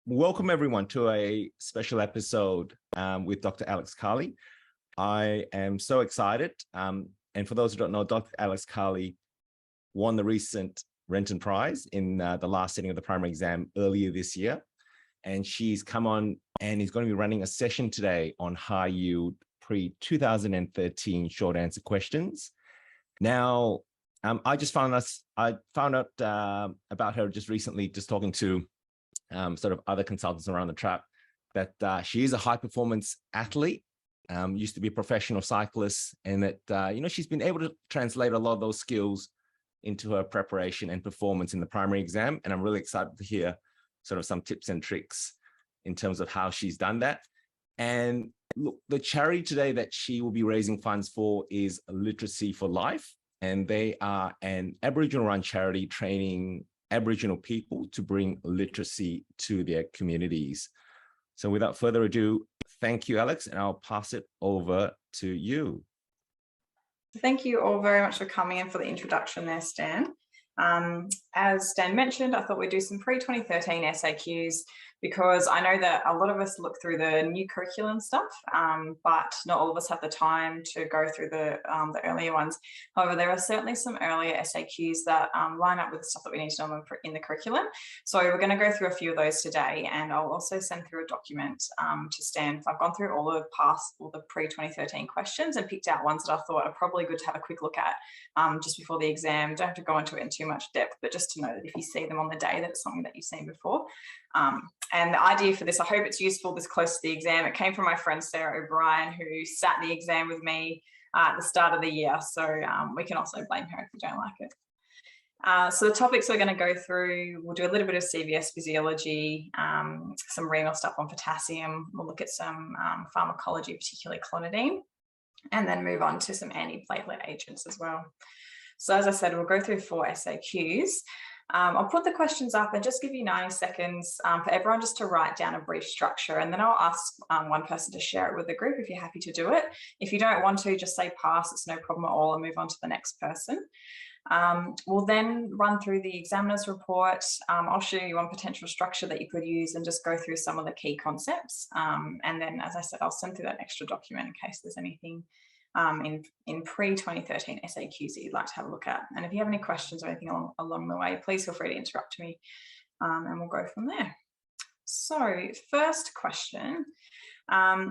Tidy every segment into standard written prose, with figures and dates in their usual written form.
Welcome everyone to a special episode with Dr. Alex Carle. I am so excited. And for those who don't know, Dr. Alex Carle won the recent Renton Prize in the last sitting of the primary exam earlier this year. And she's come on and is going to be running a session today on High Yield Pre-2013 short answer questions. Now, I found out about her just recently, just talking to sort of other consultants around the track, that she is a high performance athlete, used to be a professional cyclist, and that, she's been able to translate a lot of those skills into her preparation and performance in the primary exam. And I'm really excited to hear sort of some tips and tricks in terms of how she's done that. And look, the charity today that she will be raising funds for is Literacy for Life. And they are an Aboriginal-run charity training Aboriginal people to bring literacy to their communities. So without further ado, thank you, Alex, and I'll pass it over to you. Thank you all very much for coming in for the introduction there, Stan. As Stan mentioned, I thought we'd do some pre-2013 SAQs because I know that a lot of us look through the new curriculum stuff, but not all of us have the time to go through the earlier ones. However, there are certainly some earlier SAQs that line up with the stuff that we need to know in the curriculum. So we're going to go through a few of those today, and I'll also send through a document to Stan. I've gone through all the pre-2013 questions and picked out ones that I thought are probably good to have a quick look at just before the exam. Don't have to go into it in too much depth, but just to know that if you see them on the day, that it's something that you've seen before. And the idea for this, I hope it's useful this close to the exam. It came from my friend Sarah O'Brien, who sat the exam with me at the start of the year. So we can also blame her if we don't like it. So the topics we're going to go through, we'll do a little bit of CVS physiology, some renal stuff on potassium. We'll look at some pharmacology, particularly Clonidine, and then move on to some anti-platelet agents as well. So as I said, we'll go through 4 SAQs. I'll put the questions up and just give you 90 seconds for everyone just to write down a brief structure, and then I'll ask one person to share it with the group if you're happy to do it. If you don't want to, just say pass, it's no problem at all, and move on to the next person. We'll then run through the examiner's report. I'll show you one potential structure that you could use and just go through some of the key concepts. And then, as I said, I'll send through that extra document in case there's anything in pre-2013 SAQs that you'd like to have a look at. And if you have any questions or anything along the way, please feel free to interrupt me and we'll go from there. So first question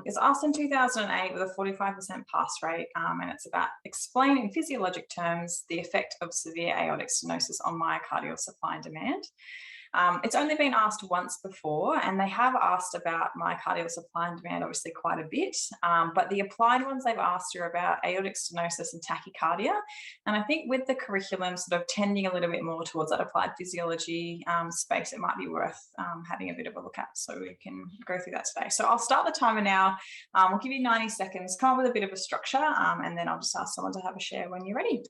is asked in 2008 with a 45% pass rate, and it's about explain in physiologic terms the effect of severe aortic stenosis on myocardial supply and demand. It's only been asked once before, and they have asked about myocardial supply and demand obviously quite a bit, but the applied ones they've asked are about aortic stenosis and tachycardia. And I think with the curriculum sort of tending a little bit more towards that applied physiology space, it might be worth having a bit of a look at, so we can go through that today. So I'll start the timer now. We'll give you 90 seconds, come up with a bit of a structure, and then I'll just ask someone to have a share when you're ready.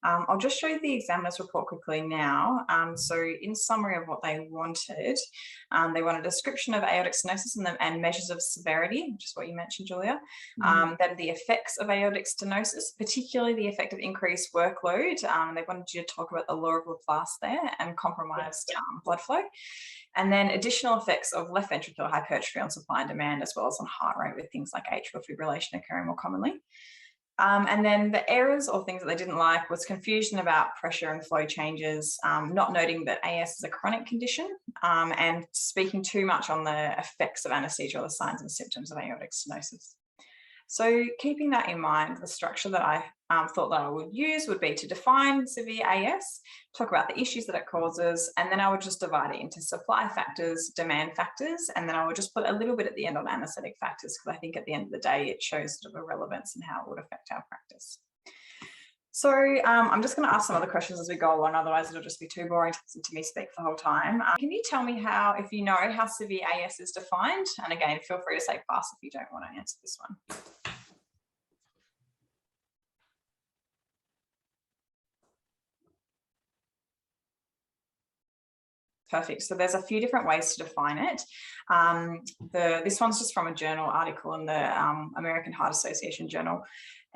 I'll just show you the examiner's report quickly now. So in summary of what they wanted a description of aortic stenosis and measures of severity, which is what you mentioned, Julia. Then the effects of aortic stenosis, particularly the effect of increased workload. They wanted you to talk about the law of Laplace there and compromised blood flow. And then additional effects of left ventricular hypertrophy on supply and demand, as well as on heart rate with things like atrial fibrillation occurring more commonly. And then the errors or things that they didn't like was confusion about pressure and flow changes, not noting that AS is a chronic condition, and speaking too much on the effects of anaesthesia or the signs and symptoms of aortic stenosis. So keeping that in mind, the structure that I thought that I would use would be to define severe AS, talk about the issues that it causes, and then I would just divide it into supply factors, demand factors, and then I would just put a little bit at the end on anaesthetic factors, because I think at the end of the day, it shows sort of a relevance and how it would affect our practice. So I'm just going to ask some other questions as we go along, otherwise it'll just be too boring to listen to me speak the whole time. Can you tell me how, if you know how severe AS is defined? And again, feel free to say pass if you don't want to answer this one. Perfect. So there's a few different ways to define it. This one's just from a journal article in the American Heart Association journal.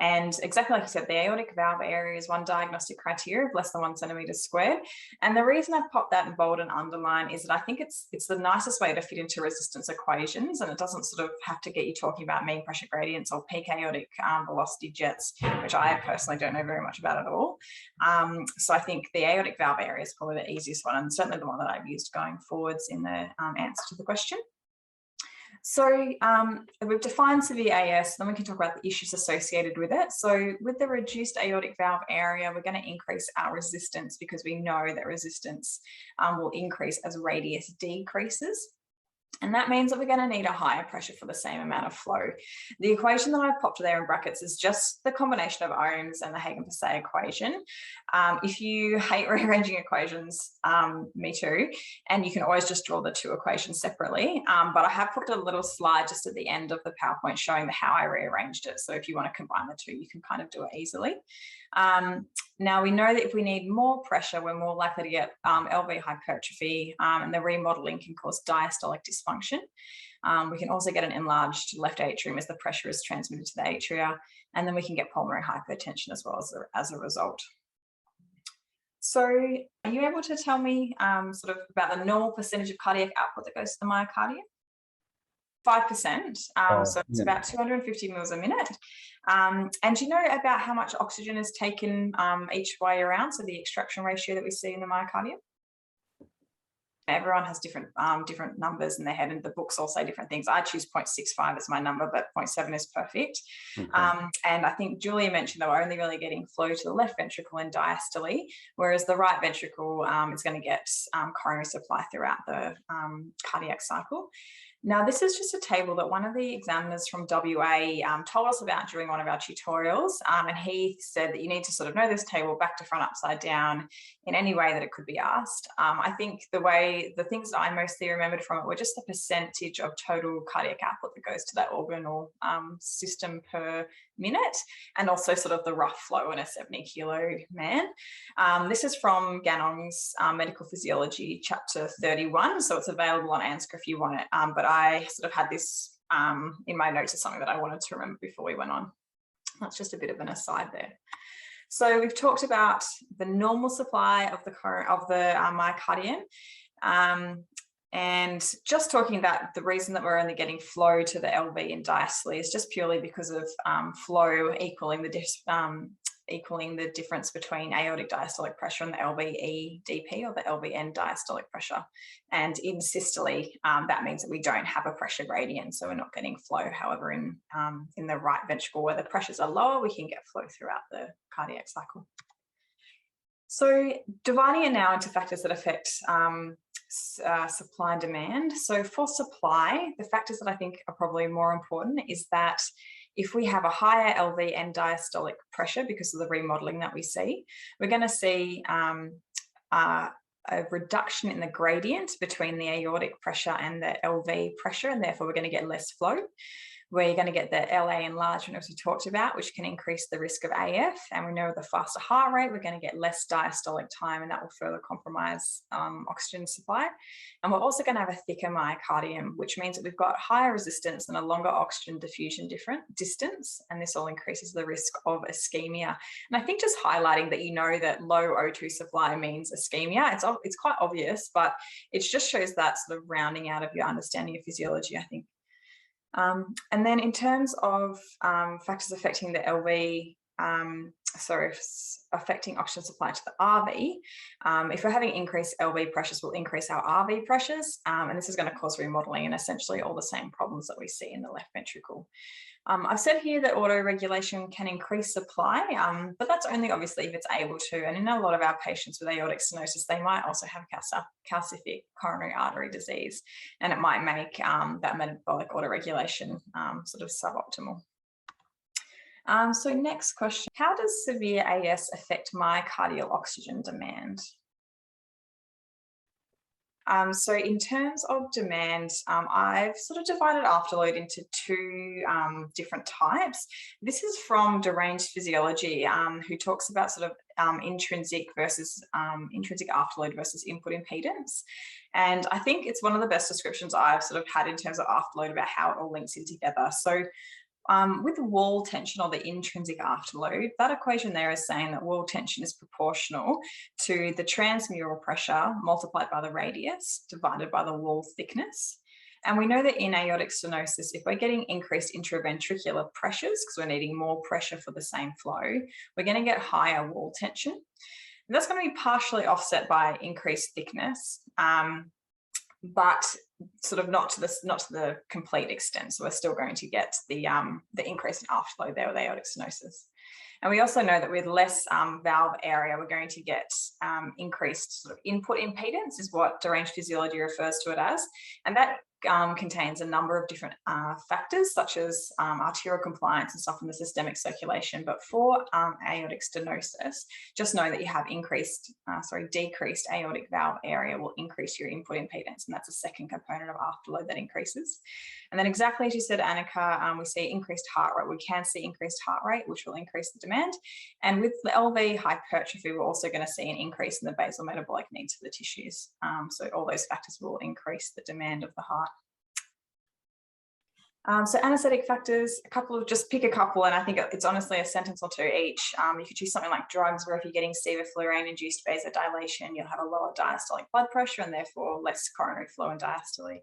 And exactly like you said, the aortic valve area is one diagnostic criteria of less than 1 centimetre squared. And the reason I've popped that in bold and underline is that I think it's the nicest way to fit into resistance equations, and it doesn't sort of have to get you talking about mean pressure gradients or peak aortic velocity jets, which I personally don't know very much about at all. So I think the aortic valve area is probably the easiest one, and certainly the one that I've used going forwards in the answer to the question. So we've defined severe AS, then we can talk about the issues associated with it. So with the reduced aortic valve area, we're going to increase our resistance, because we know that resistance will increase as radius decreases. And that means that we're going to need a higher pressure for the same amount of flow. The equation that I've popped there in brackets is just the combination of ohms and the Hagen-Purcell equation. If you hate rearranging equations, me too, and you can always just draw the two equations separately. But I have put a little slide just at the end of the PowerPoint showing how I rearranged it. So if you want to combine the two, you can kind of do it easily. Now we know that if we need more pressure, we're more likely to get LV hypertrophy, and the remodeling can cause diastolic dysfunction. We can also get an enlarged left atrium as the pressure is transmitted to the atria, and then we can get pulmonary hypertension as well as a result. So are you able to tell me sort of about the normal percentage of cardiac output that goes to the myocardium? 5%, so it's about 250 mils a minute. And do you know about how much oxygen is taken each way around, so the extraction ratio that we see in the myocardium? Everyone has different numbers in their head, and the books all say different things. I choose 0.65 as my number, but 0.7 is perfect. Okay. And I think Julia mentioned that we're only really getting flow to the left ventricle and diastole, whereas the right ventricle is going to get coronary supply throughout the cardiac cycle. Now, this is just a table that one of the examiners from WA told us about during one of our tutorials, and he said that you need to sort of know this table back to front, upside down, in any way that it could be asked. I think the things that I mostly remembered from it were just the percentage of total cardiac output that goes to that organ or system per minute, and also sort of the rough flow in a 70 kilo man. This is from Ganong's Medical Physiology, chapter 31, so it's available on ANSCR if you want it, but I sort of had this in my notes as something that I wanted to remember before we went on. That's just a bit of an aside there. So we've talked about the normal supply of the myocardium, and just talking about the reason that we're only getting flow to the LV and diastole is just purely because of flow equaling the difference between aortic diastolic pressure and the LV DP, or the LV diastolic pressure. And in systole, that means that we don't have a pressure gradient, so we're not getting flow. However, in the right ventricle, where the pressures are lower, we can get flow throughout the cardiac cycle. So dividing it now into factors that affect supply and demand. So for supply, the factors that I think are probably more important is that if we have a higher LV and diastolic pressure because of the remodeling that we see, we're going to see a reduction in the gradient between the aortic pressure and the LV pressure, and therefore we're going to get less flow. We're going to get the LA enlargement, as we talked about, which can increase the risk of AF. And we know with a faster heart rate, we're going to get less diastolic time, and that will further compromise oxygen supply. And we're also going to have a thicker myocardium, which means that we've got higher resistance and a longer oxygen diffusion distance. And this all increases the risk of ischemia. And I think just highlighting that you know that low O2 supply means ischemia. It's quite obvious, but it just shows that sort of rounding out of your understanding of physiology, I think. And then in terms of factors affecting the LV, affecting oxygen supply to the RV, if we're having increased LV pressures, we'll increase our RV pressures, and this is going to cause remodeling and essentially all the same problems that we see in the left ventricle. I've said here that autoregulation can increase supply, but that's only obviously if it's able to. And in a lot of our patients with aortic stenosis, they might also have calcific coronary artery disease, and it might make that metabolic autoregulation sort of suboptimal. So next question, how does severe AS affect myocardial oxygen demand? So in terms of demand, I've sort of divided afterload into two different types. This is from Deranged Physiology, who talks about sort of intrinsic afterload versus input impedance. And I think it's one of the best descriptions I've sort of had in terms of afterload about how it all links in together. So with wall tension or the intrinsic afterload, that equation there is saying that wall tension is proportional to the transmural pressure multiplied by the radius divided by the wall thickness. And we know that in aortic stenosis, if we're getting increased intraventricular pressures, because we're needing more pressure for the same flow, we're going to get higher wall tension. And that's going to be partially offset by increased thickness, but sort of not to the complete extent. So we're still going to get the increase in afterflow there with aortic stenosis. And we also know that with less valve area, we're going to get increased sort of input impedance, is what Deranged Physiology refers to it as. And that contains a number of different factors, such as arterial compliance and stuff in the systemic circulation. But for aortic stenosis, just know that you have decreased aortic valve area will increase your input impedance, and that's a second component of afterload that increases. And then exactly as you said, Annika, we see increased heart rate. We can see increased heart rate, which will increase the demand. And with the LV hypertrophy, we're also going to see an increase in the basal metabolic needs for the tissues. So all those factors will increase the demand of the heart. So anaesthetic factors, just pick a couple, and I think it's honestly a sentence or two each. You could choose something like drugs, where if you're getting sevoflurane-induced vasodilation, you'll have a lower diastolic blood pressure and therefore less coronary flow and diastole.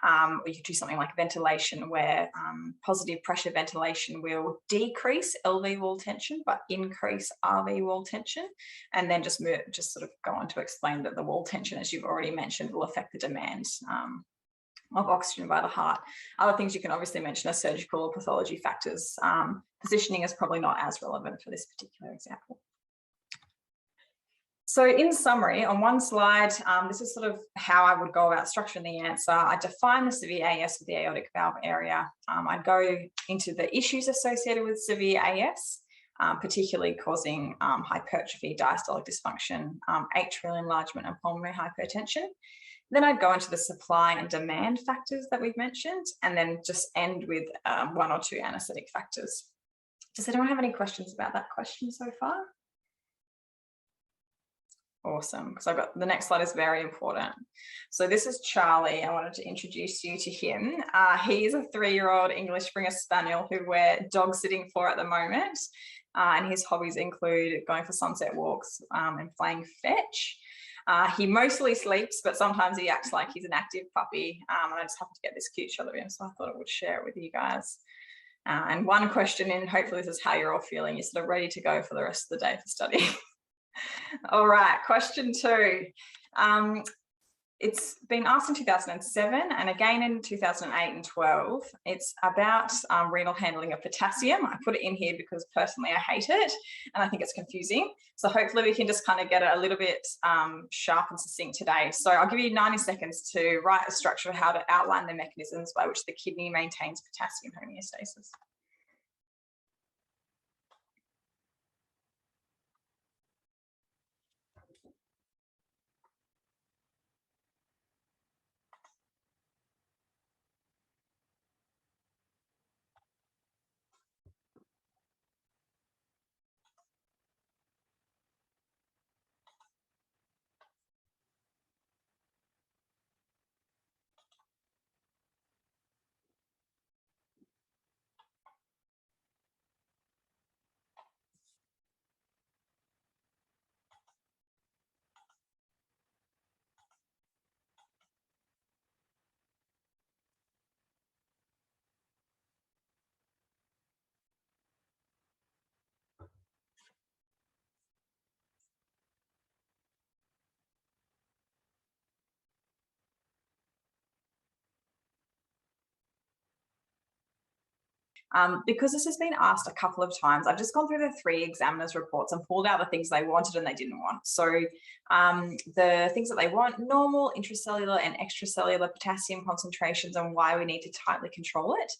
Or you could choose something like ventilation, where positive pressure ventilation will decrease LV wall tension but increase RV wall tension, and then just sort of go on to explain that the wall tension, as you've already mentioned, will affect the demand of oxygen by the heart. Other things you can obviously mention are surgical or pathology factors. Positioning is probably not as relevant for this particular example. So in summary, on one slide, this is sort of how I would go about structuring the answer. I define the severe AS with the aortic valve area. I'd go into the issues associated with severe AS, particularly causing hypertrophy, diastolic dysfunction, atrial enlargement, and pulmonary hypertension. Then I'd go into the supply and demand factors that we've mentioned, and then just end with one or two anaesthetic factors. Does anyone have any questions about that question so far? Awesome, because I've got the next slide is very important. So this is Charlie. I wanted to introduce you to him. He is a 3-year-old English Springer Spaniel who we're dog sitting for at the moment. And his hobbies include going for sunset walks and playing fetch. He mostly sleeps, but sometimes he acts like he's an active puppy. And I just happened to get this cute shot of him, so I thought I would share it with you guys. And one question in, hopefully this is how you're all feeling. You're sort of ready to go for the rest of the day for study. All right, question 2. It's been asked in 2007 and again in 2008 and 12. It's about renal handling of potassium. I put it in here because personally I hate it and I think it's confusing. So hopefully we can just kind of get it a little bit sharp and succinct today. So I'll give you 90 seconds to write a structure of how to outline the mechanisms by which the kidney maintains potassium homeostasis. Because this has been asked a couple of times, I've just gone through the 3 examiners' reports and pulled out the things they wanted and they didn't want. So the things that they want: normal, intracellular and extracellular potassium concentrations and why we need to tightly control it,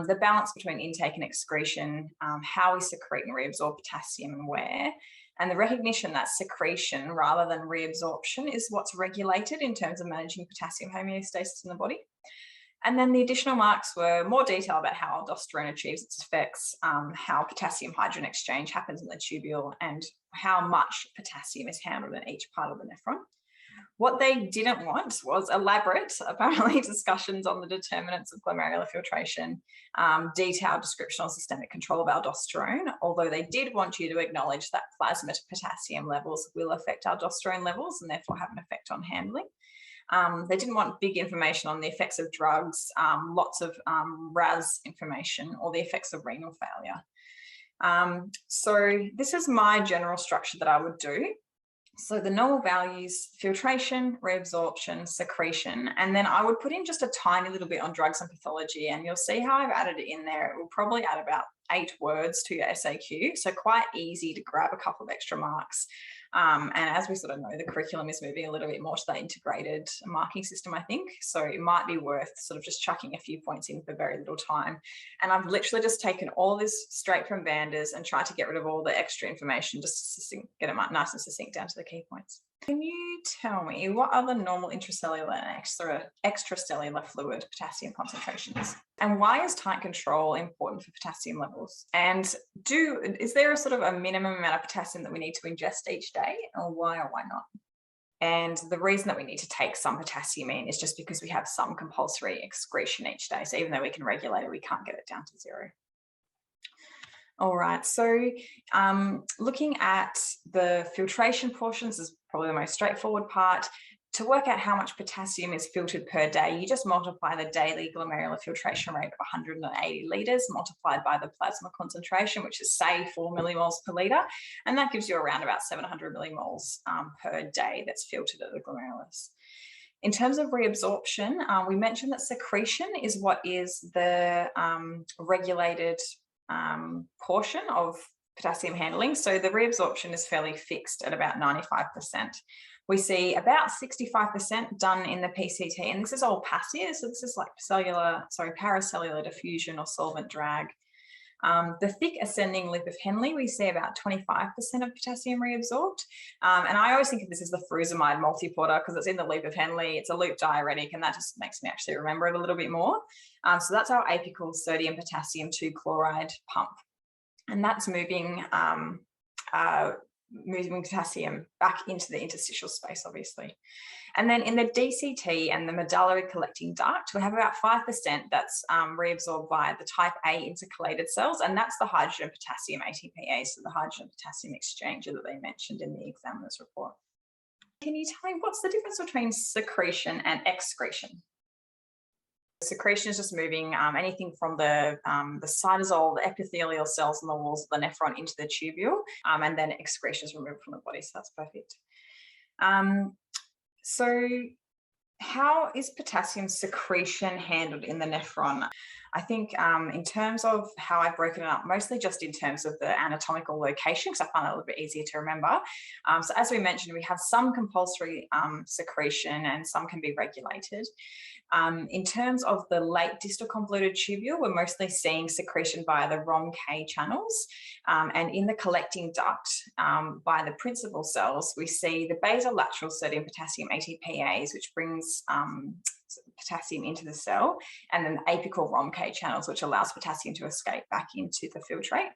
the balance between intake and excretion, how we secrete and reabsorb potassium and where, and the recognition that secretion rather than reabsorption is what's regulated in terms of managing potassium homeostasis in the body. And then the additional marks were more detail about how aldosterone achieves its effects, how potassium hydrogen exchange happens in the tubule, and how much potassium is handled in each part of the nephron. What they didn't want was elaborate, apparently, discussions on the determinants of glomerular filtration, detailed description on systemic control of aldosterone, although they did want you to acknowledge that plasma potassium levels will affect aldosterone levels and therefore have an effect on handling. They didn't want big information on the effects of drugs, lots of RAS information, or the effects of renal failure. So this is my general structure that I would do. So the normal values: filtration, reabsorption, secretion, and then I would put in just a tiny little bit on drugs and pathology, and you'll see how I've added it in there. It will probably add about 8 words to your SAQ, so quite easy to grab a couple of extra marks. And as we sort of know, the curriculum is moving a little bit more to that integrated marking system, I think. So it might be worth sort of just chucking a few points in for very little time. And I've literally just taken all this straight from Vander's and tried to get rid of all the extra information, just to get it nice and succinct down to the key points. Can you tell me what are the normal intracellular and extracellular fluid potassium concentrations? And why is tight control important for potassium levels? And is there a sort of a minimum amount of potassium that we need to ingest each day, or why not? And the reason that we need to take some potassium in is just because we have some compulsory excretion each day. So even though we can regulate it, we can't get it down to 0. All right, so looking at the filtration portions is probably the most straightforward part. To work out how much potassium is filtered per day, you just multiply the daily glomerular filtration rate of 180 litres multiplied by the plasma concentration, which is, say, 4 millimoles per litre, and that gives you around about 700 millimoles per day that's filtered at the glomerulus. In terms of reabsorption, we mentioned that secretion is what is the regulated portion of potassium handling. So the reabsorption is fairly fixed at about 95%. We see about 65% done in the PCT, and this is all passive. So this is like paracellular diffusion or solvent drag. The thick ascending loop of Henle, we see about 25% of potassium reabsorbed. And I always think of this as the furosemide multiporter because it's in the loop of Henle. It's a loop diuretic, and that just makes me actually remember it a little bit more. So that's our apical sodium potassium 2 chloride pump. And that's moving potassium back into the interstitial space, obviously. And then in the DCT and the medullary collecting duct, we have about 5% that's reabsorbed via the type A intercalated cells, and that's the hydrogen potassium ATPase, so the hydrogen potassium exchanger that they mentioned in the examiner's report. Can you tell me what's the difference between secretion and excretion? Secretion is just moving anything from the cytosol, the epithelial cells on the walls of the nephron into the tubule, and then excretion is removed from the body, so that's perfect. So how is potassium secretion handled in the nephron? I think in terms of how I've broken it up, mostly just in terms of the anatomical location, because I find that a little bit easier to remember. So as we mentioned, we have some compulsory secretion and some can be regulated. In terms of the late distal convoluted tubule, we're mostly seeing secretion via the ROM-K channels. And in the collecting duct, by the principal cells, we see the basolateral sodium potassium ATPase, which brings potassium into the cell, and then the apical ROM-K channels, which allows potassium to escape back into the filtrate.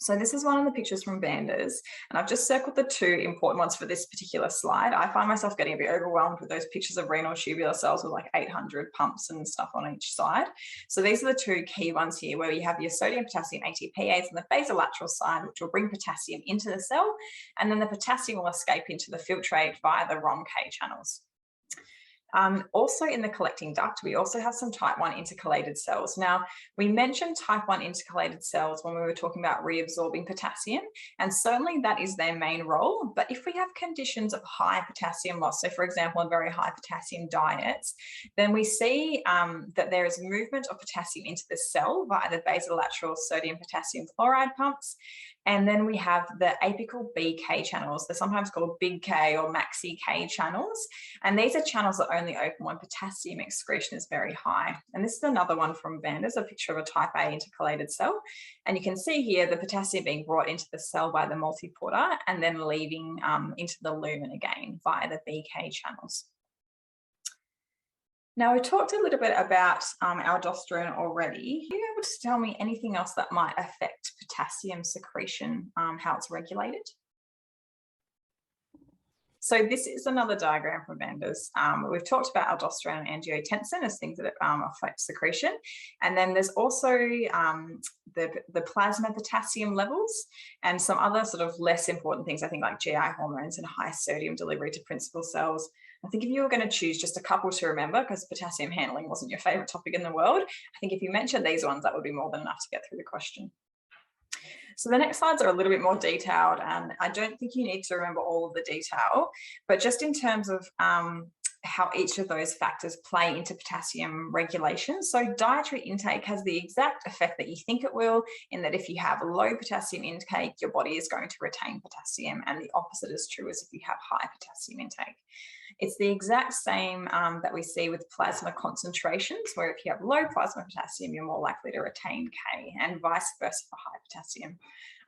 So this is one of the pictures from Vander's, and I've just circled the 2 important ones for this particular slide. I find myself getting a bit overwhelmed with those pictures of renal tubular cells with like 800 pumps and stuff on each side. So these are the 2 key ones here, where you have your sodium potassium ATPase on the basolateral side, which will bring potassium into the cell, and then the potassium will escape into the filtrate via the ROM-K channels. Also in the collecting duct, we also have some type 1 intercalated cells. Now, we mentioned type 1 intercalated cells when we were talking about reabsorbing potassium, and certainly that is their main role. But if we have conditions of high potassium loss, so for example, in very high potassium diets, then we see that there is movement of potassium into the cell via the basolateral sodium potassium chloride pumps. And then we have the apical BK channels. They're sometimes called big K or maxi K channels. And these are channels that only open when potassium excretion is very high. And this is another one from Vander's, a picture of a type A intercalated cell. And you can see here the potassium being brought into the cell by the multiporter and then leaving into the lumen again via the BK channels. Now, we talked a little bit about aldosterone already. Are you able to tell me anything else that might affect potassium secretion, how it's regulated? So this is another diagram from Vander's. We've talked about aldosterone and angiotensin as things that affect secretion. And then there's also the plasma potassium levels and some other sort of less important things, I think, like GI hormones and high sodium delivery to principal cells. I think if you were going to choose just a couple to remember, because potassium handling wasn't your favorite topic in the world, I think if you mentioned these ones, that would be more than enough to get through the question. So the next slides are a little bit more detailed, and I don't think you need to remember all of the detail, but just in terms of how each of those factors play into potassium regulation. So dietary intake has the exact effect that you think it will, in that if you have low potassium intake, your body is going to retain potassium, and the opposite is true as if you have high potassium intake. It's the exact same that we see with plasma concentrations, where if you have low plasma potassium, you're more likely to retain K, and vice versa for high potassium.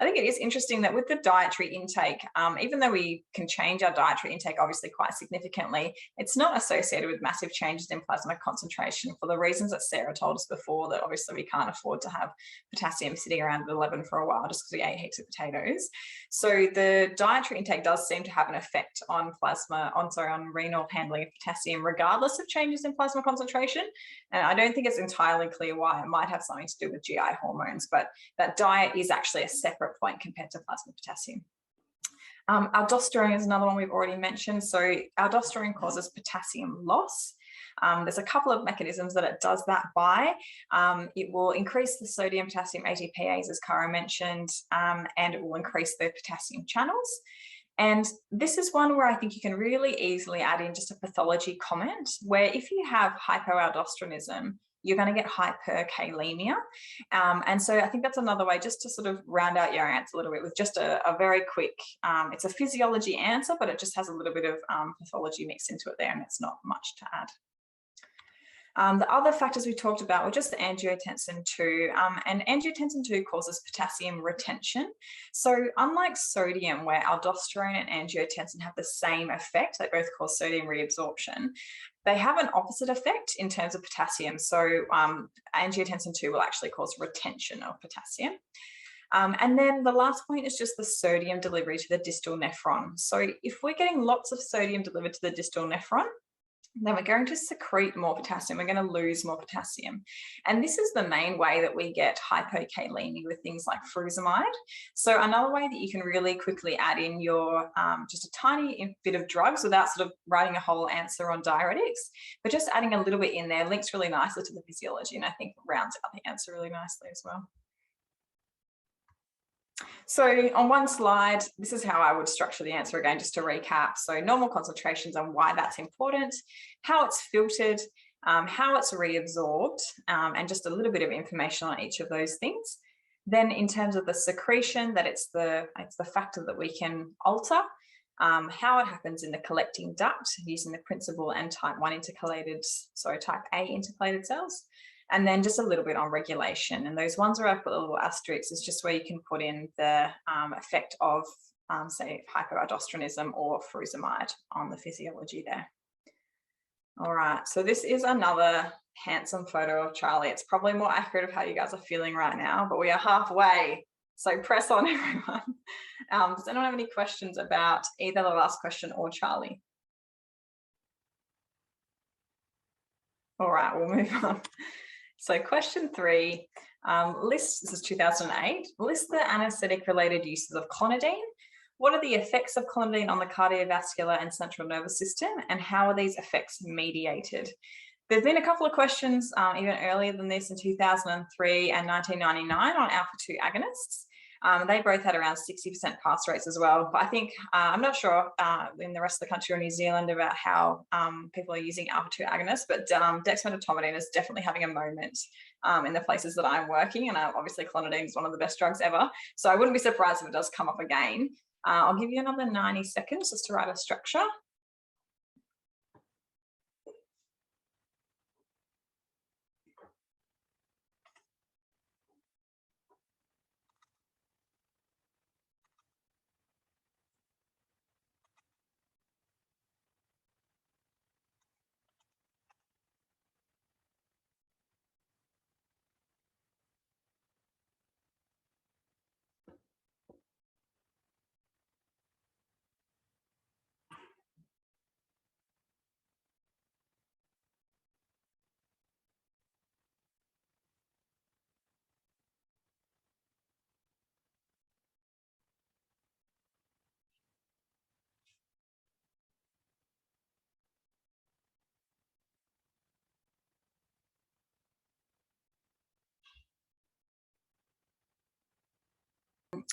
I think it is interesting that with the dietary intake, even though we can change our dietary intake obviously quite significantly, it's not associated with massive changes in plasma concentration for the reasons that Sarah told us before, that obviously we can't afford to have potassium sitting around at 11 for a while just because we ate heaps of potatoes. So the dietary intake does seem to have an effect on on renal handling of potassium, regardless of changes in plasma concentration. And I don't think it's entirely clear why. It might have something to do with GI hormones, but that diet is actually a separate point compared to plasma potassium. Aldosterone is another one we've already mentioned. So aldosterone causes potassium loss. There's a couple of mechanisms that it does that by. It will increase the sodium potassium ATPase, as Cara mentioned, and it will increase the potassium channels. And this is one where I think you can really easily add in just a pathology comment, where if you have hypoaldosteronism, you're going to get hyperkalemia. And so I think that's another way just to sort of round out your answer a little bit with just a very quick, it's a physiology answer, but it just has a little bit of pathology mixed into it there, and it's not much to add. The other factors we talked about were just the angiotensin 2, and angiotensin 2 causes potassium retention. So unlike sodium, where aldosterone and angiotensin have the same effect, they both cause sodium reabsorption, they have an opposite effect in terms of potassium. So angiotensin 2 will actually cause retention of potassium. And then the last point is just the sodium delivery to the distal nephron. So if we're getting lots of sodium delivered to the distal nephron, then we're going to secrete more potassium. We're going to lose more potassium. And this is the main way that we get hypokalemia with things like furosemide. So another way that you can really quickly add in your just a tiny bit of drugs without sort of writing a whole answer on diuretics, but just adding a little bit in there links really nicely to the physiology, and I think rounds out the answer really nicely as well. So on one slide, this is how I would structure the answer again, just to recap. So normal concentrations and why that's important, how it's filtered, how it's reabsorbed, and just a little bit of information on each of those things. Then in terms of the secretion, that it's the factor that we can alter, how it happens in the collecting duct using the principal and type A intercalated cells. And then just a little bit on regulation. And those ones where I put a little asterisk is just where you can put in the effect of, say, hypoaldosteronism or furosemide on the physiology there. All right, so this is another handsome photo of Charlie. It's probably more accurate of how you guys are feeling right now, but we are halfway. So press on, everyone. Does anyone have any questions about either the last question or Charlie? All right, we'll move on. So question 3, this is 2008, list the anesthetic related uses of clonidine. What are the effects of clonidine on the cardiovascular and central nervous system, and how are these effects mediated? There've been a couple of questions even earlier than this in 2003 and 1999 on alpha-2 agonists. They both had around 60% pass rates as well. But I think, I'm not sure in the rest of the country or New Zealand about how people are using alpha-2 agonists, but dexmedetomidine is definitely having a moment in the places that I'm working. And obviously clonidine is one of the best drugs ever. So I wouldn't be surprised if it does come up again. I'll give you another 90 seconds just to write a structure.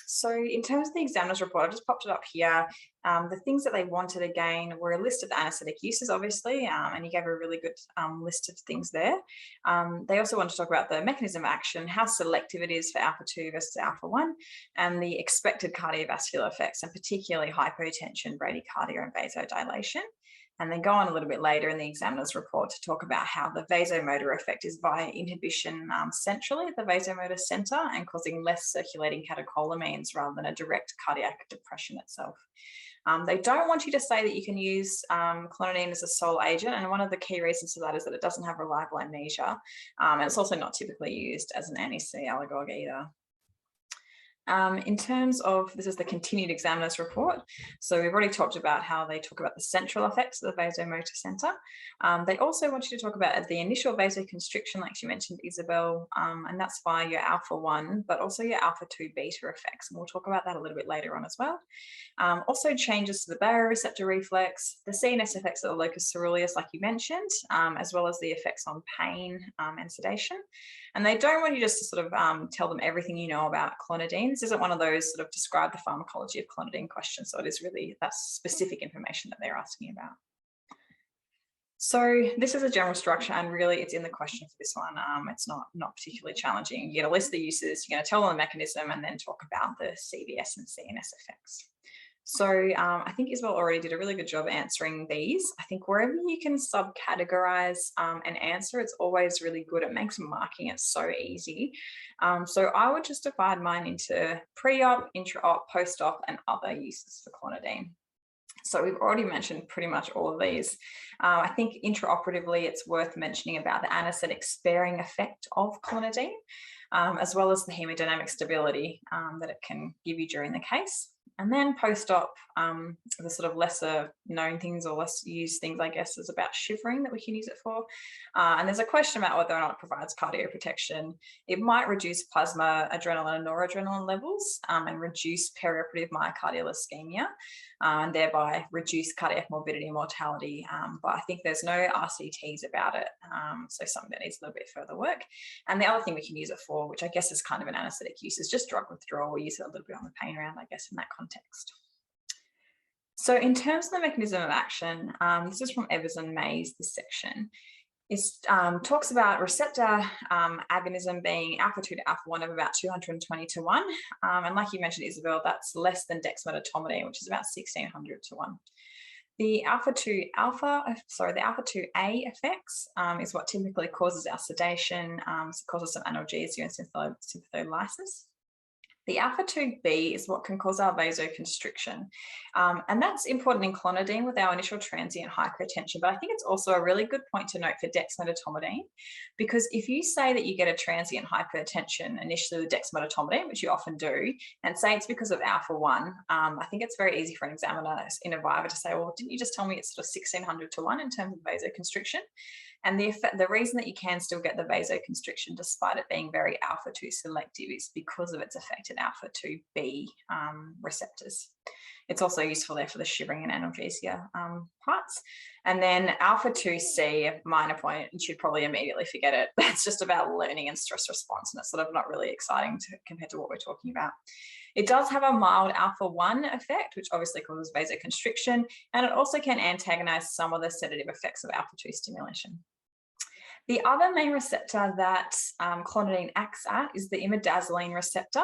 So in terms of the examiner's report, I just popped it up here. The things that they wanted again were a list of the anaesthetic uses, obviously, and he gave a really good list of things there. They also wanted to talk about the mechanism of action, how selective it is for alpha-2 versus alpha-1, and the expected cardiovascular effects, and particularly hypotension, bradycardia, and vasodilation. And then go on a little bit later in the examiner's report to talk about how the vasomotor effect is via inhibition centrally at the vasomotor center and causing less circulating catecholamines rather than a direct cardiac depression itself. They don't want you to say that you can use clonidine as a sole agent, and one of the key reasons for that is that it doesn't have reliable amnesia, and it's also not typically used as an anti-C allergog either. In terms of, this is the continued examiner's report. So we've already talked about how they talk about the central effects of the vasomotor center. They also want you to talk about the initial vasoconstriction, like you mentioned, Isabel, and that's via your alpha-1, but also your alpha-2 beta effects. And we'll talk about that a little bit later on as well. Also changes to the baroreceptor reflex, the CNS effects of the locus coeruleus, like you mentioned, as well as the effects on pain and sedation. And they don't want you just to sort of tell them everything you know about clonidine. This isn't one of those sort of describe the pharmacology of clonidine questions. So it is really that specific information that they're asking about. So this is a general structure, and really it's in the question for this one. It's not particularly challenging. You're going to list the uses, you're going to tell them the mechanism, and then talk about the CVS and CNS effects. So I think Isabel already did a really good job answering these. I think wherever you can subcategorize an answer, it's always really good. It makes marking it so easy. So I would just divide mine into pre-op, intra-op, post-op, and other uses for clonidine. So we've already mentioned pretty much all of these. I think intraoperatively, it's worth mentioning about the anesthetic sparing effect of clonidine, as well as the hemodynamic stability that it can give you during the case. And then post-op, the sort of lesser known things or less used things, I guess, is about shivering that we can use it for. And there's a question about whether or not it provides cardioprotection. It might reduce plasma, adrenaline, and noradrenaline levels and reduce perioperative myocardial ischemia, and thereby reduce cardiac morbidity and mortality. But I think there's no RCTs about it, so something that needs a little bit further work. And the other thing we can use it for, which I guess is kind of an anesthetic use, is just drug withdrawal. We use it a little bit on the pain round, I guess, in that context. So in terms of the mechanism of action, this is from Evers and Mays, this section. It talks about receptor agonism being alpha-2 to alpha-1 of about 220 to 1. And like you mentioned, Isabel, that's less than dexmedetomidine, which is about 1600 to 1. The alpha-2A effects is what typically causes our sedation, causes some analgesia and sympatholysis. The alpha-2B is what can cause our vasoconstriction. And that's important in clonidine with our initial transient hypotension. But I think it's also a really good point to note for dexmedetomidine, because if you say that you get a transient hypertension initially with dexmedetomidine, which you often do, and say it's because of alpha-1, I think it's very easy for an examiner in a Viva to say, well, didn't you just tell me it's sort of 1600 to 1 in terms of vasoconstriction? And the reason that you can still get the vasoconstriction despite it being very alpha-2 selective is because of its affected alpha-2B receptors. It's also useful there for the shivering and analgesia parts. And then alpha-2C, a minor point, you should probably immediately forget it. That's just about learning and stress response, and it's sort of not really exciting compared to what we're talking about. It does have a mild alpha-1 effect, which obviously causes vasoconstriction, and it also can antagonize some of the sedative effects of alpha-2 stimulation. The other main receptor that clonidine acts at is the imidazoline receptor.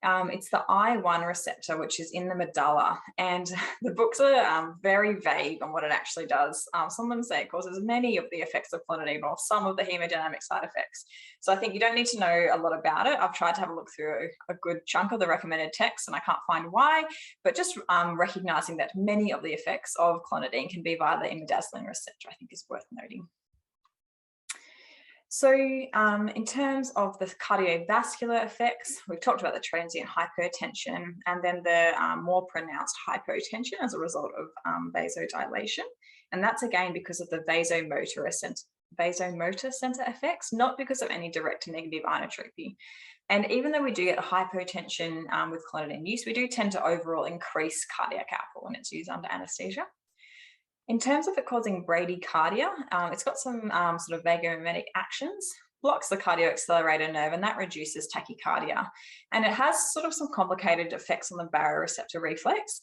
It's the I1 receptor, which is in the medulla. And the books are very vague on what it actually does. Some of them say it causes many of the effects of clonidine or some of the hemodynamic side effects. So I think you don't need to know a lot about it. I've tried to have a look through a good chunk of the recommended text and I can't find why, but just recognizing that many of the effects of clonidine can be via the imidazoline receptor, I think is worth noting. So in terms of the cardiovascular effects, we've talked about the transient hypertension and then the more pronounced hypotension as a result of vasodilation. And that's again because of the vasomotor center effects, not because of any direct negative inotropy. And even though we do get a hypotension with clonidine use, we do tend to overall increase cardiac output when it's used under anaesthesia. In terms of it causing bradycardia, it's got some sort of vagomimetic actions, blocks the cardioaccelerator nerve, and that reduces tachycardia. And it has sort of some complicated effects on the baroreceptor reflex.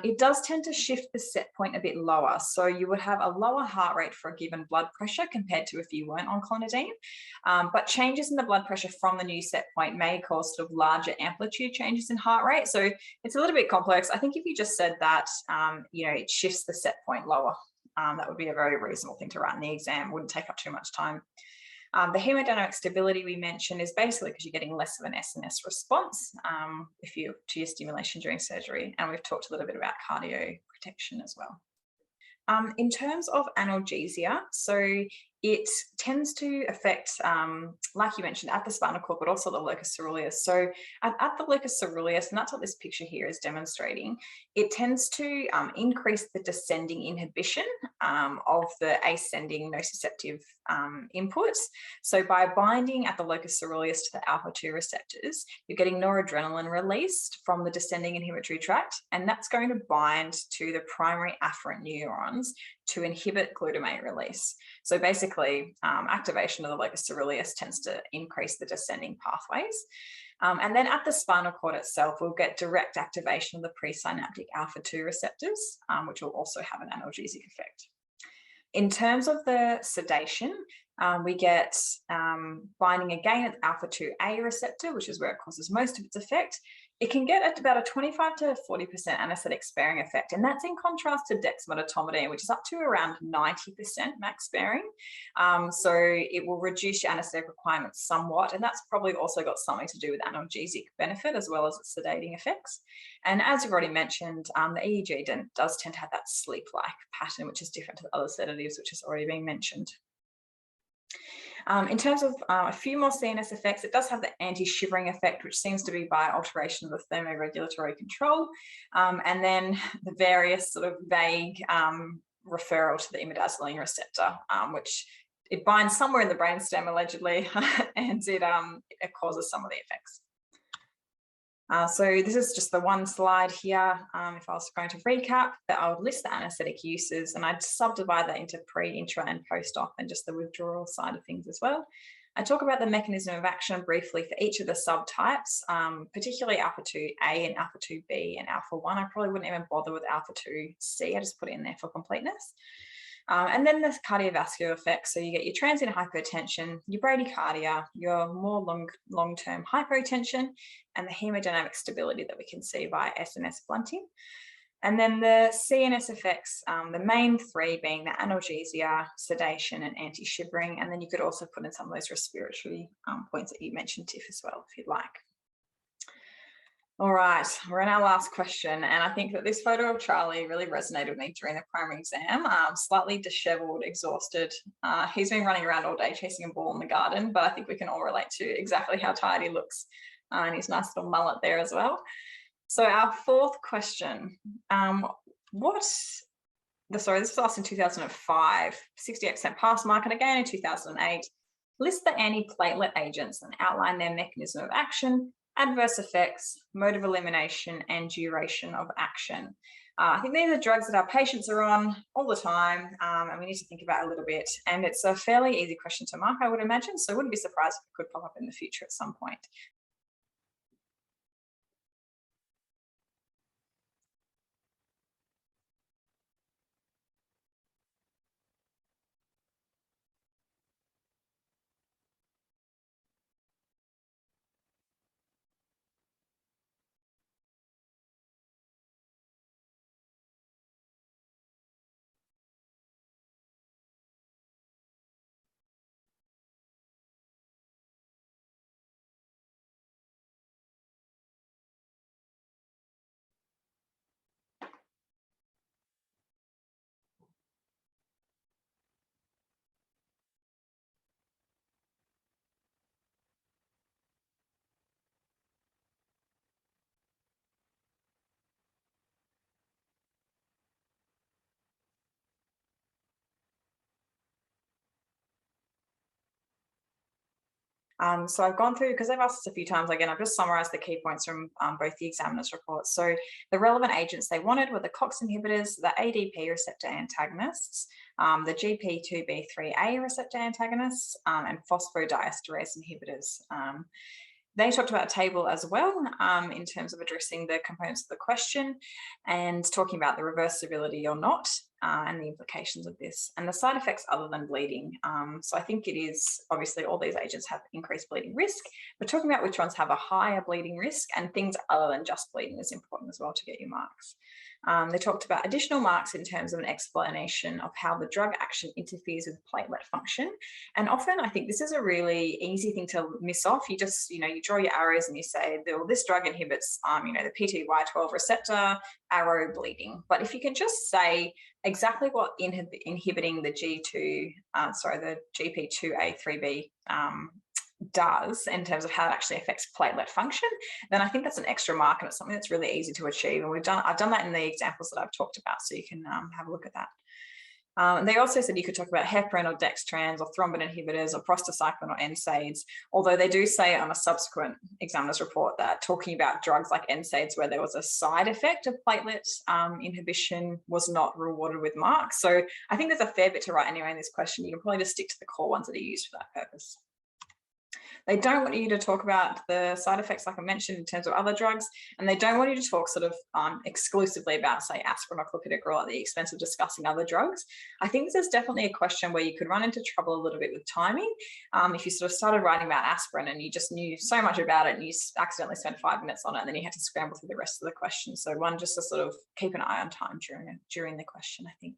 It does tend to shift the set point a bit lower. So you would have a lower heart rate for a given blood pressure compared to if you weren't on clonidine. But changes in the blood pressure from the new set point may cause sort of larger amplitude changes in heart rate. So it's a little bit complex. I think if you just said that, you know, it shifts the set point lower, that would be a very reasonable thing to write in the exam. Wouldn't take up too much time. The hemodynamic stability we mentioned is basically because you're getting less of an SNS response to your stimulation during surgery. And we've talked a little bit about cardio protection as well. In terms of analgesia, so it tends to affect, like you mentioned, at the spinal cord, but also the locus coeruleus. So at the locus coeruleus, and that's what this picture here is demonstrating, it tends to increase the descending inhibition of the ascending nociceptive inputs. So by binding at the locus coeruleus to the alpha-2 receptors, you're getting noradrenaline released from the descending inhibitory tract, and that's going to bind to the primary afferent neurons to inhibit glutamate release. So basically, activation of the locus coeruleus tends to increase the descending pathways. And then at the spinal cord itself, we'll get direct activation of the presynaptic alpha-2 receptors, which will also have an analgesic effect. In terms of the sedation, we get binding again at the alpha-2A receptor, which is where it causes most of its effect. It can get at about a 25 to 40% anesthetic sparing effect, and that's in contrast to dexmedetomidine, which is up to around 90% max sparing. So it will reduce your anesthetic requirements somewhat, and that's probably also got something to do with analgesic benefit as well as its sedating effects. And as you've already mentioned, the EEG does tend to have that sleep-like pattern, which is different to the other sedatives, which has already been mentioned. In terms of a few more CNS effects, it does have the anti-shivering effect, which seems to be by alteration of the thermoregulatory control, and then the various sort of vague referral to the imidazoline receptor, which it binds somewhere in the brainstem allegedly, and it causes some of the effects. So this is just the one slide here. If I was going to recap, that I would list the anaesthetic uses and I'd subdivide that into pre, intra and post-op and just the withdrawal side of things as well. I talk about the mechanism of action briefly for each of the subtypes, particularly alpha-2A and alpha-2B and alpha-1. I probably wouldn't even bother with alpha-2C. I just put it in there for completeness. And then the cardiovascular effects. So you get your transient hypertension, your bradycardia, your more long-term hypotension, and the hemodynamic stability that we can see by SNS blunting. And then the CNS effects, the main three being the analgesia, sedation, and anti-shivering. And then you could also put in some of those respiratory points that you mentioned, Tiff, as well, if you'd like. All right, we're in our last question, and I think that this photo of Charlie really resonated with me during the primary exam. Slightly disheveled, exhausted. He's been running around all day chasing a ball in the garden, but I think we can all relate to exactly how tired he looks, and his nice little mullet there as well. So our fourth question, this was asked in 2005, 68% pass mark, and again in 2008. List the anti-platelet agents and outline their mechanism of action adverse effects, mode of elimination, and duration of action. I think these are drugs that our patients are on all the time, and we need to think about a little bit. And it's a fairly easy question to mark, I would imagine, so I wouldn't be surprised if it could pop up in the future at some point. So I've gone through, because they've asked us a few times, again, I've just summarised the key points from both the examiner's reports. So the relevant agents they wanted were the COX inhibitors, the ADP receptor antagonists, the GP2B3A receptor antagonists, and phosphodiesterase inhibitors. They talked about a table as well in terms of addressing the components of the question and talking about the reversibility or not and the implications of this and the side effects other than bleeding. So I think it is obviously all these agents have increased bleeding risk, but talking about which ones have a higher bleeding risk and things other than just bleeding is important as well to get your marks. They talked about additional marks in terms of an explanation of how the drug action interferes with platelet function. And often I think this is a really easy thing to miss off. You just, you draw your arrows and you say, well, this drug inhibits, the PTY12 receptor, arrow bleeding. But if you can just say exactly what inhibiting the the GP2A3B does in terms of how it actually affects platelet function, then I think that's an extra mark and it's something that's really easy to achieve. And I've done that in the examples that I've talked about, so you can have a look at that. And they also said you could talk about heparin or dextrans or thrombin inhibitors or prostacyclin or NSAIDs, although they do say on a subsequent examiner's report that talking about drugs like NSAIDs where there was a side effect of platelet inhibition was not rewarded with marks. So I think there's a fair bit to write anyway in this question. You can probably just stick to the core ones that are used for that purpose. They don't want you to talk about the side effects, like I mentioned, in terms of other drugs, and they don't want you to talk sort of exclusively about, say, aspirin or clopidogrel at the expense of discussing other drugs. I think this is definitely a question where you could run into trouble a little bit with timing. If you sort of started writing about aspirin and you just knew so much about it and you accidentally spent 5 minutes on it, and then you had to scramble through the rest of the question. So one, just to sort of keep an eye on time during the question, I think.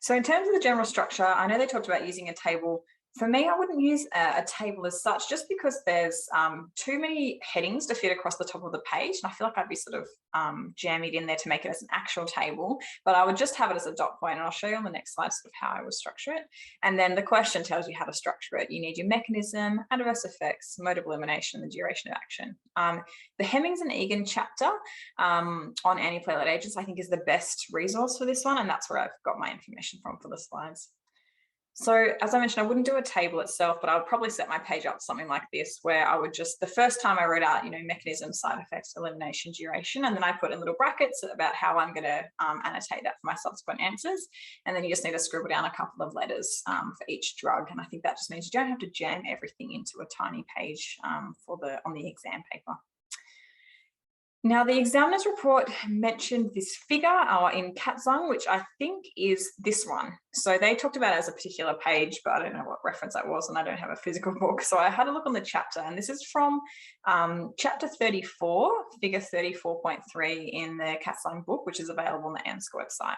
So in terms of the general structure, I know they talked about using a table. For me, I wouldn't use a table as such, just because there's too many headings to fit across the top of the page. And I feel like I'd be sort of jammed in there to make it as an actual table, but I would just have it as a dot point, and I'll show you on the next slide sort of how I would structure it. And then the question tells you how to structure it. You need your mechanism, adverse effects, mode of elimination, and the duration of action. The Hemmings and Egan chapter on antiplatelet agents, I think, is the best resource for this one, and that's where I've got my information from for the slides. So as I mentioned, I wouldn't do a table itself, but I would probably set my page up something like this, where I would just, the first time I wrote out, mechanism, side effects, elimination, duration, and then I put in little brackets about how I'm going to annotate that for my subsequent answers. And then you just need to scribble down a couple of letters for each drug. And I think that just means you don't have to jam everything into a tiny page on the exam paper. Now, the examiner's report mentioned this figure in Katzung, which I think is this one. So they talked about it as a particular page, but I don't know what reference that was, and I don't have a physical book. So I had a look on the chapter, and this is from chapter 34, figure 34.3 in the Katzung book, which is available on the ANSC website.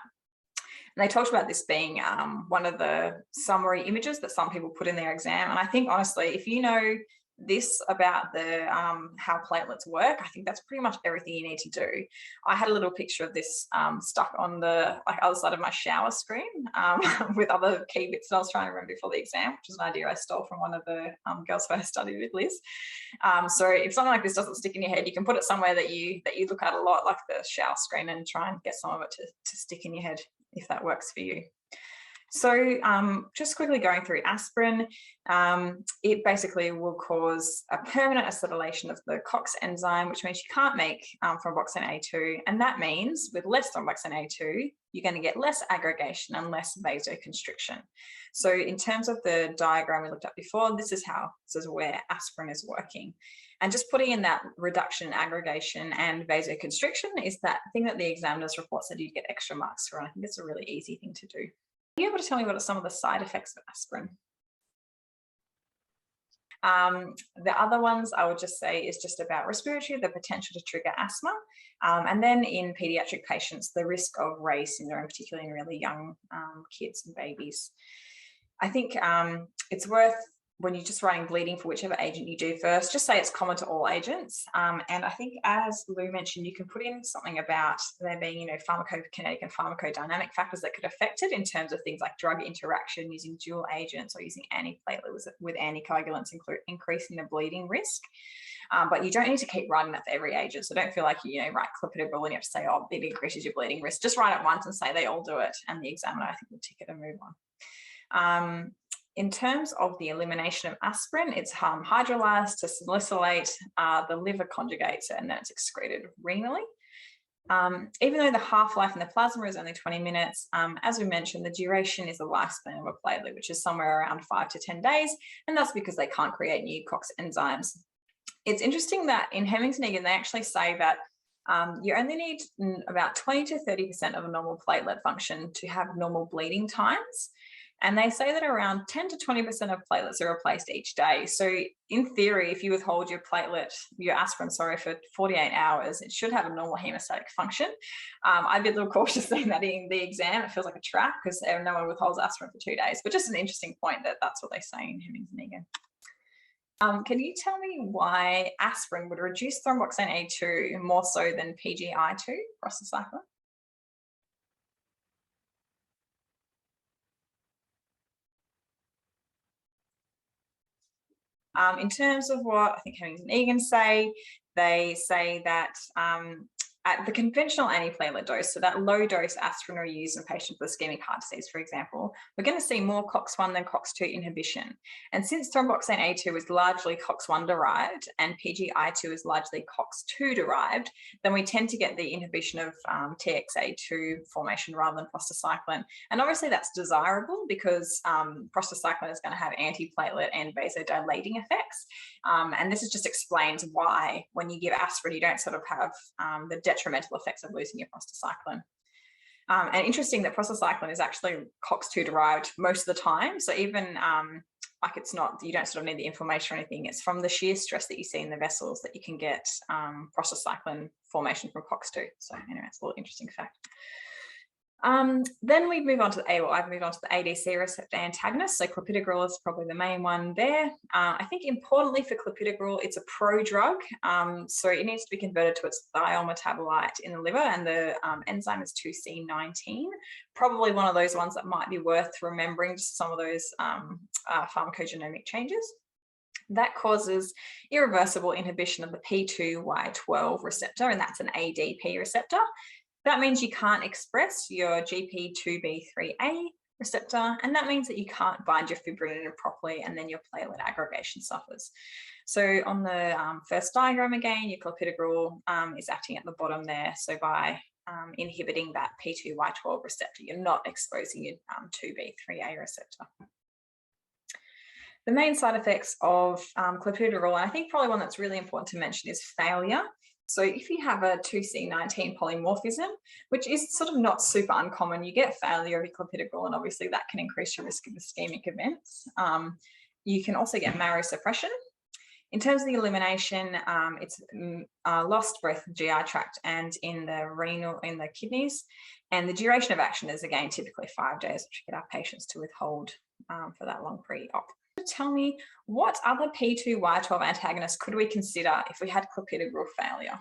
And they talked about this being one of the summary images that some people put in their exam. And I think, honestly, if you know this about the how platelets work, I think that's pretty much everything you need to do. I had a little picture of this stuck on the other side of my shower screen with other key bits that I was trying to remember before the exam, which is an idea I stole from one of the girls who I studied with, Liz. So if something like this doesn't stick in your head, you can put it somewhere that you look at a lot, like the shower screen, and try and get some of it to stick in your head if that works for you. So just quickly going through aspirin, it basically will cause a permanent acetylation of the COX enzyme, which means you can't make thromboxane A2. And that means with less thromboxane A2, you're going to get less aggregation and less vasoconstriction. So in terms of the diagram we looked at before, this is where aspirin is working. And just putting in that reduction in aggregation and vasoconstriction is that thing that the examiner's report said you'd get extra marks for. And I think it's a really easy thing to do. Are you able to tell me what are some of the side effects of aspirin? The other ones I would just say is just about respiratory, the potential to trigger asthma. And then in pediatric patients, the risk of Reye syndrome, particularly in really young kids and babies. I think it's worth, when you're just writing bleeding for whichever agent you do first, just say it's common to all agents. And I think, as Lou mentioned, you can put in something about there being, pharmacokinetic and pharmacodynamic factors that could affect it in terms of things like drug interaction, using dual agents or using antiplatelet with anticoagulants, increasing the bleeding risk. But you don't need to keep writing that for every agent. So don't feel like you write clopidogrel and you have to say, oh, it increases your bleeding risk. Just write it once and say they all do it. And the examiner, I think, will tick it and move on. In terms of the elimination of aspirin, it's hydrolyzed to salicylate, the liver conjugates it, and then it's excreted renally. Even though the half-life in the plasma is only 20 minutes, as we mentioned, the duration is the lifespan of a platelet, which is somewhere around 5 to 10 days, and that's because they can't create new COX enzymes. It's interesting that in Hemings-Negan, they actually say that you only need about 20 to 30% of a normal platelet function to have normal bleeding times. And they say that around 10 to 20% of platelets are replaced each day. So in theory, if you withhold your aspirin, for 48 hours, it should have a normal hemostatic function. I'd be a little cautious saying that in the exam. It feels like a trap because no one withholds aspirin for 2 days. But just an interesting point that that's what they say in Hemings-Negan. Can you tell me why aspirin would reduce thromboxane A2 more so than PGI2, prostacyclin? In terms of what I think Hemings and Egan say, they say that at the conventional antiplatelet dose, so that low dose aspirin are used in patients with ischemic heart disease, for example, we're going to see more COX-1 than COX-2 inhibition. And since thromboxane A2 is largely COX-1 derived and PGI2 is largely COX-2 derived, then we tend to get the inhibition of TXA2 formation rather than prostacyclin. And obviously that's desirable because prostacyclin is going to have antiplatelet and vasodilating effects. And this just explains why when you give aspirin, you don't sort of have the detrimental effects of losing your prostacyclin. And interesting that prostacyclin is actually COX-2 derived most of the time. So even like it's not, you don't sort of need the inflammation or anything. It's from the shear stress that you see in the vessels that you can get prostacyclin formation from COX-2. So anyway, it's a little interesting fact. Then we move on to I've moved on to the ADC receptor antagonist. So clopidogrel is probably the main one there. I think importantly for clopidogrel, it's a prodrug. So it needs to be converted to its thiol metabolite in the liver, and the enzyme is 2C19. Probably one of those ones that might be worth remembering, just some of those pharmacogenomic changes. That causes irreversible inhibition of the P2Y12 receptor, and that's an ADP receptor. That means you can't express your GP2B3A receptor, and that means that you can't bind your fibrinogen properly, and then your platelet aggregation suffers. So on the first diagram again, your clopidogrel is acting at the bottom there. So by inhibiting that P2Y12 receptor, you're not exposing your 2B3A receptor. The main side effects of clopidogrel, and I think probably one that's really important to mention, is failure. So if you have a 2C19 polymorphism, which is sort of not super uncommon, you get failure of your clopidogrel, and obviously that can increase your risk of ischemic events. You can also get marrow-suppression. In terms of the elimination, it's lost both the GI tract and in the renal, in the kidneys. And the duration of action is, again, typically 5 days, which we get our patients to withhold for that long pre-op. Tell me, what other P2Y12 antagonists could we consider if we had clopidogrel failure?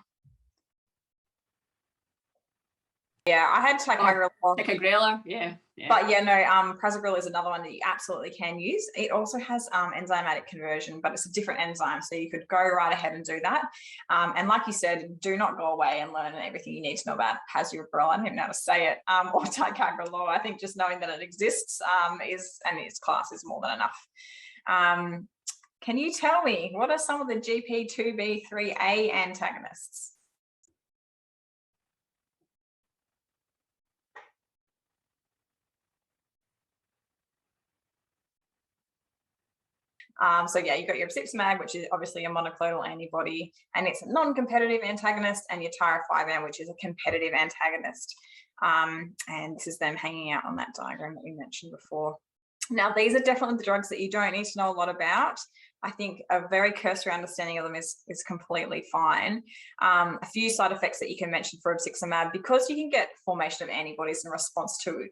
Yeah, I had ticagrelor. Ticagrelor, yeah. But yeah, no, prasugrel is another one that you absolutely can use. It also has enzymatic conversion, but it's a different enzyme. So you could go right ahead and do that. And like you said, do not go away and learn everything you need to know about prasugrel. I don't even know how to say it, or ticagrelor. I think just knowing that it exists and its class is more than enough. Can you tell me, what are some of the GP2B3A antagonists? So yeah, you've got your rituximab, which is obviously a monoclonal antibody, and it's a non-competitive antagonist, and your tyrosine, which is a competitive antagonist. And this is them hanging out on that diagram that we mentioned before. Now, these are definitely the drugs that you don't need to know a lot about. I think a very cursory understanding of them is completely fine. A few side effects that you can mention for rituximab, because you can get formation of antibodies in response to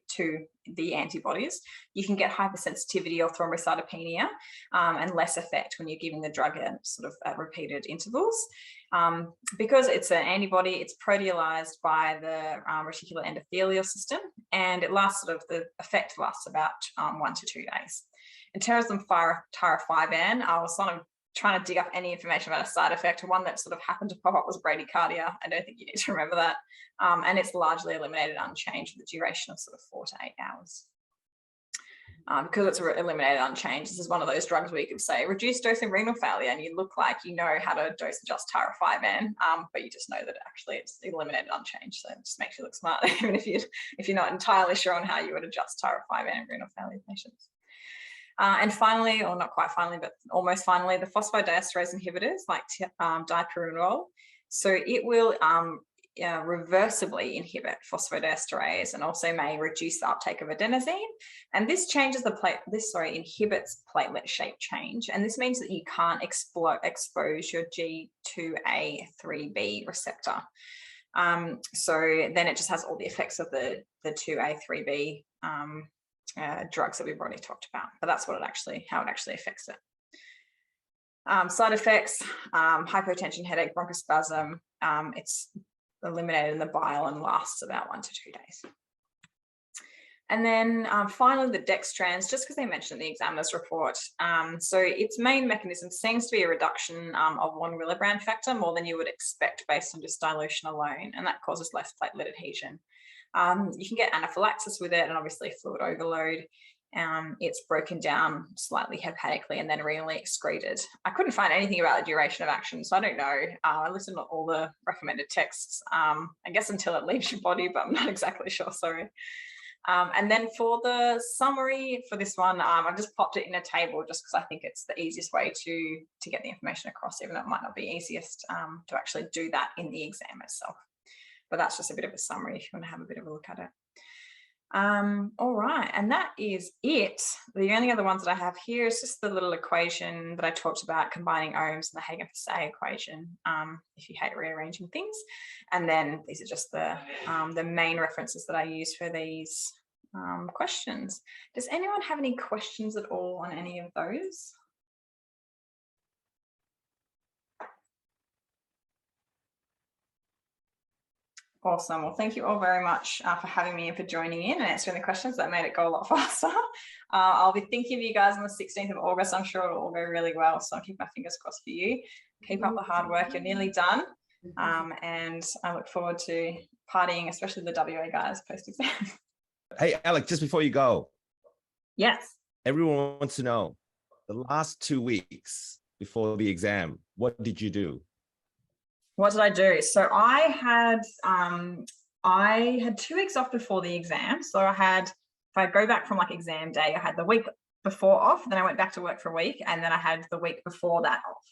the antibodies, you can get hypersensitivity or thrombocytopenia and less effect when you're giving the drug at repeated intervals. Because it's an antibody, it's proteolyzed by the reticular endothelial system, and it lasts the effect lasts about 1 to 2 days. In terms of tyrosine, I was trying to dig up any information about a side effect. One that happened to pop up was bradycardia. I don't think you need to remember that. And it's largely eliminated unchanged with the duration of 4 to 8 hours. Because it's eliminated unchanged, this is one of those drugs where you could say reduce dose in renal failure, and you look like you know how to dose adjust tyrosine, but you just know that actually it's eliminated unchanged. So it just makes you look smart, even if you're not entirely sure on how you would adjust tyrosine in renal failure patients. And finally, or not quite finally, but almost finally, the phosphodiesterase inhibitors like dipyridinol. So it will reversibly inhibit phosphodiesterase and also may reduce the uptake of adenosine. And this changes inhibits platelet shape change. And this means that you can't expose your G2A3B receptor. So then it just has all the effects of the 2A3B drugs that we've already talked about, but that's how it actually affects it. Side effects: hypotension, headache, bronchospasm. It's eliminated in the bile and lasts about 1 to 2 days. And then finally, the dextrans, just because they mentioned in the examiner's report. So its main mechanism seems to be a reduction of 1 Willebrand factor, more than you would expect based on just dilution alone, and that causes less platelet adhesion. You can get anaphylaxis with it, and obviously fluid overload. It's broken down slightly hepatically and then renally excreted. I couldn't find anything about the duration of action, so I don't know. I listened to all the recommended texts, I guess until it leaves your body, but I'm not exactly sure, sorry. And then for the summary for this one, I've just popped it in a table just because I think it's the easiest way to get the information across, even though it might not be easiest to actually do that in the exam itself. But that's just a bit of a summary if you want to have a bit of a look at it. All right, and that is it. The only other ones that I have here is just the little equation that I talked about, combining ohms and the Hagen-Fasay equation, if you hate rearranging things. And then these are just the main references that I use for these questions. Does anyone have any questions at all on any of those? Awesome. Well, thank you all very much for having me and for joining in and answering the questions. That made it go a lot faster. I'll be thinking of you guys on the 16th of August. I'm sure it'll all go really well. So I'll keep my fingers crossed for you. Keep up the hard work. You're nearly done. And I look forward to partying, especially the WA guys post-exam. Hey, Alex, just before you go. Yes. Everyone wants to know, the last 2 weeks before the exam, what did you do? What did I do? So I had 2 weeks off before the exam. So I had, if I go back from like exam day, I had the week before off, then I went back to work for a week, and then I had the week before that off.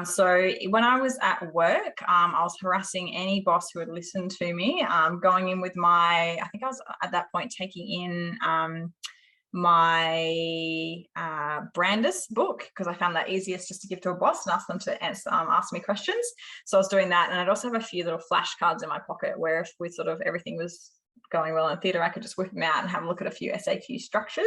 So when I was at work, I was harassing any boss who would listen to me, going in with I think I was at that point taking in my Brandis book, because I found that easiest just to give to a boss and ask them to ask me questions. So I was doing that, and I'd also have a few little flashcards in my pocket where if with everything was going well in theatre, I could just whip them out and have a look at a few SAQ structures.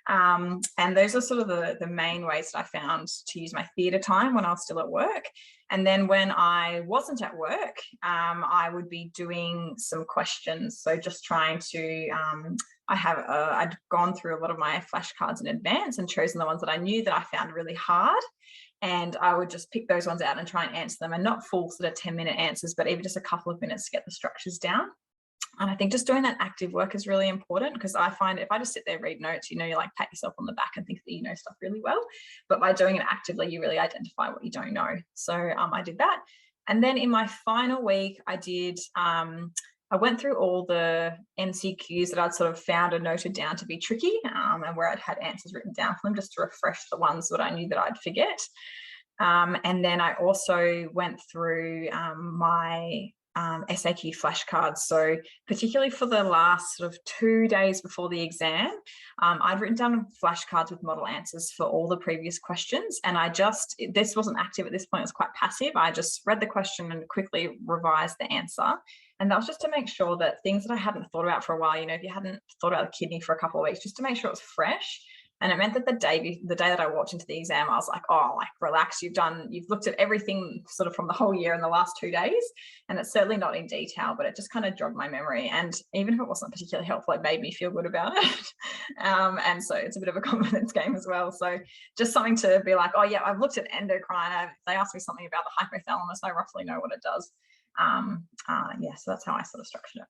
And those are sort of the main ways that I found to use my theatre time when I was still at work. And then when I wasn't at work, I would be doing some questions. So just trying to, I'd gone through a lot of my flashcards in advance and chosen the ones that I knew that I found really hard. And I would just pick those ones out and try and answer them, and not full sort of 10-minute answers, but even just a couple of minutes to get the structures down. And I think just doing that active work is really important, because I find if I just sit there, read notes, you like pat yourself on the back and think that you know stuff really well. But by doing it actively, you really identify what you don't know. So I did that. And then in my final week, I went through all the MCQs that I'd sort of found and noted down to be tricky, and where I'd had answers written down for them, just to refresh the ones that I knew that I'd forget. And then I also went through my SAQ flashcards. So particularly for the last sort of 2 days before the exam, I'd written down flashcards with model answers for all the previous questions. And this wasn't active at this point, it was quite passive. I just read the question and quickly revised the answer. And that was just to make sure that things that I hadn't thought about for a while, if you hadn't thought about the kidney for a couple of weeks, just to make sure it was fresh. And it meant that the day that I walked into the exam, I was like, oh, relax, you've looked at everything sort of from the whole year in the last 2 days. And it's certainly not in detail, but it just kind of jogged my memory. And even if it wasn't particularly helpful, it made me feel good about it. And so it's a bit of a confidence game as well. So just something to be like, oh yeah, I've looked at endocrine. They asked me something about the hypothalamus. I roughly know what it does. Yeah, so that's how I sort of structured it.